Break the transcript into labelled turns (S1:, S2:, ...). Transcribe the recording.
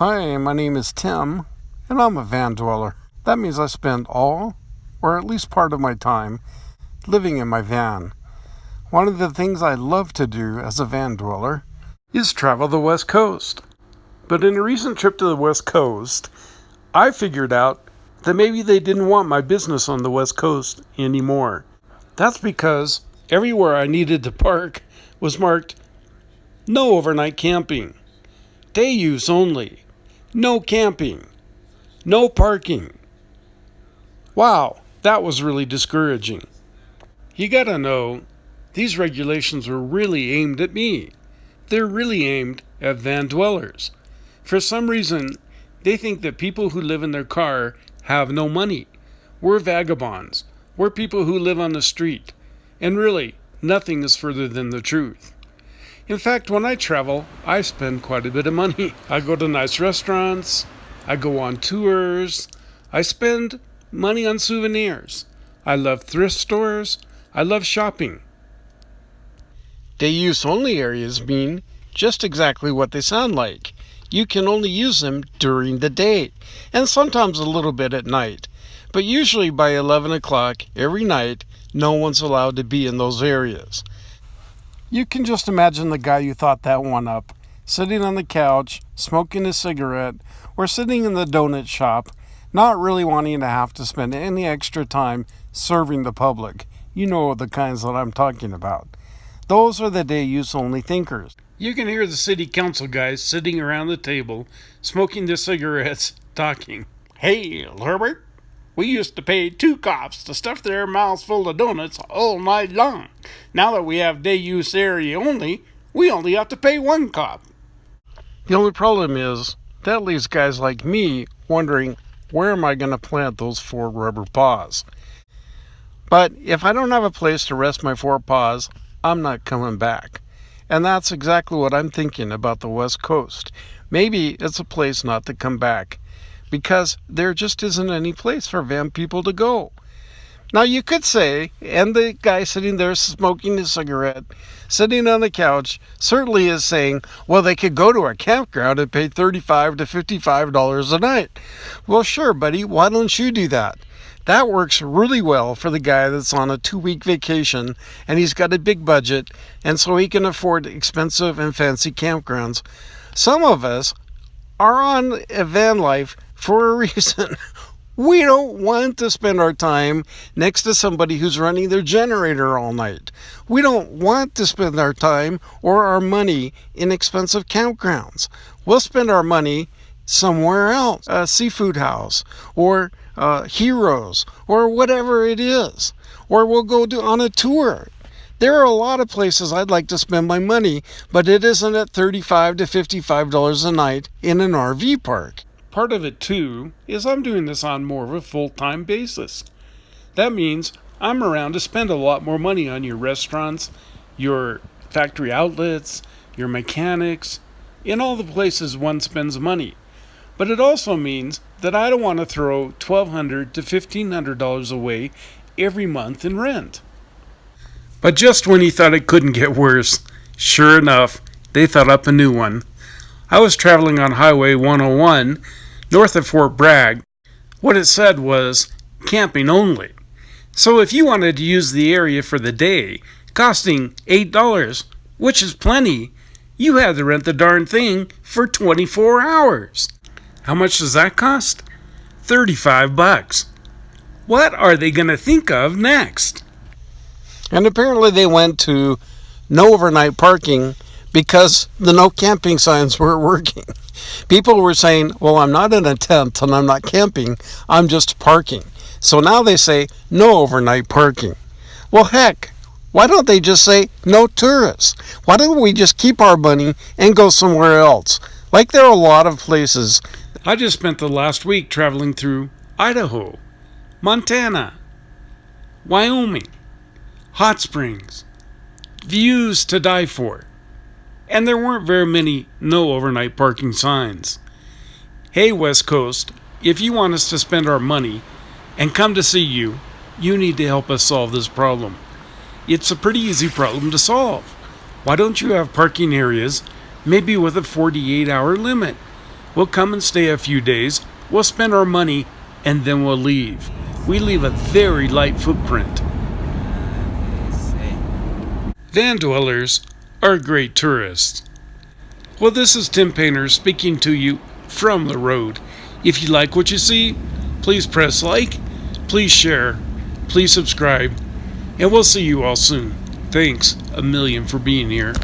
S1: Hi, my name is Tim, and I'm a van dweller. That means I spend all, or at least part of my time, living in my van. One of the things I love to do as a van dweller is travel the West Coast. But in a recent trip to the West Coast, I figured out that maybe they didn't want my business on the West Coast anymore. That's because everywhere I needed to park was marked no overnight camping, day use only, no camping, no parking. Wow, that was really discouraging. You gotta know, these regulations were really aimed at me. They're really aimed at van dwellers. For some reason, they think that people who live in their car have no money. We're vagabonds. We're people who live on the street. And really, nothing is further than the truth. In fact, when I travel, I spend quite a bit of money. I go to nice restaurants. I go on tours. I spend money on souvenirs. I love thrift stores. I love shopping. Day use only areas mean just exactly what they sound like. You can only use them during the day, and sometimes a little bit at night. But usually by 11 o'clock every night, no one's allowed to be in those areas. You can just imagine the guy who thought that one up, sitting on the couch, smoking a cigarette, or sitting in the donut shop, not really wanting to have to spend any extra time serving the public. You know the kinds that I'm talking about. Those are the day use only thinkers. You can hear the city council guys sitting around the table, smoking their cigarettes, talking. Hey, Herbert, we used to pay 2 cops to stuff their mouths full of donuts all night long. Now that we have day use area only, we only have to pay 1 cop. The only problem is, that leaves guys like me wondering, where am I going to plant those 4 rubber paws? But if I don't have a place to rest my 4 paws, I'm not coming back. And that's exactly what I'm thinking about the West Coast. Maybe it's a place not to come back, because there just isn't any place for van people to go. Now you could say, and the guy sitting there smoking his cigarette, sitting on the couch, certainly is saying, well, they could go to a campground and pay $35 to $55 a night. Well, sure, buddy, why don't you do that? That works really well for the guy that's on a 2-week vacation and he's got a big budget, and so he can afford expensive and fancy campgrounds. Some of us are on a van life for a reason. We don't want to spend our time next to somebody who's running their generator all night. We don't want to spend our time or our money in expensive campgrounds. We'll spend our money somewhere else, a seafood house, or Heroes, or whatever it is. Or we'll go on a tour. There are a lot of places I'd like to spend my money, but it isn't at $35 to $55 a night in an RV park. Part of it, too, is I'm doing this on more of a full-time basis. That means I'm around to spend a lot more money on your restaurants, your factory outlets, your mechanics, in all the places one spends money. But it also means that I don't want to throw $1,200 to $1,500 away every month in rent. But just when you thought it couldn't get worse, sure enough, they thought up a new one. I was traveling on Highway 101, north of Fort Bragg. What it said was, camping only. So if you wanted to use the area for the day, costing $8, which is plenty, you had to rent the darn thing for 24 hours. How much does that cost? $35. What are they going to think of next? And apparently they went to no overnight parking because the no camping signs weren't working. People were saying, well, I'm not in a tent and I'm not camping, I'm just parking. So now they say no overnight parking. Well, heck, why don't they just say no tourists? Why don't we just keep our money and go somewhere else? Like there are a lot of places. I just spent the last week traveling through Idaho, Montana, Wyoming, hot springs, views to die for. And there weren't very many no overnight parking signs. Hey, West Coast, if you want us to spend our money and come to see you, you need to help us solve this problem. It's a pretty easy problem to solve. Why don't you have parking areas, maybe with a 48-hour limit? We'll come and stay a few days, we'll spend our money, and then we'll leave. We leave a very light footprint. Van dwellers are great tourists. Well, this is Tim Painter speaking to you from the road. If you like what you see, please press like, please share, please subscribe, and we'll see you all soon. Thanks a million for being here.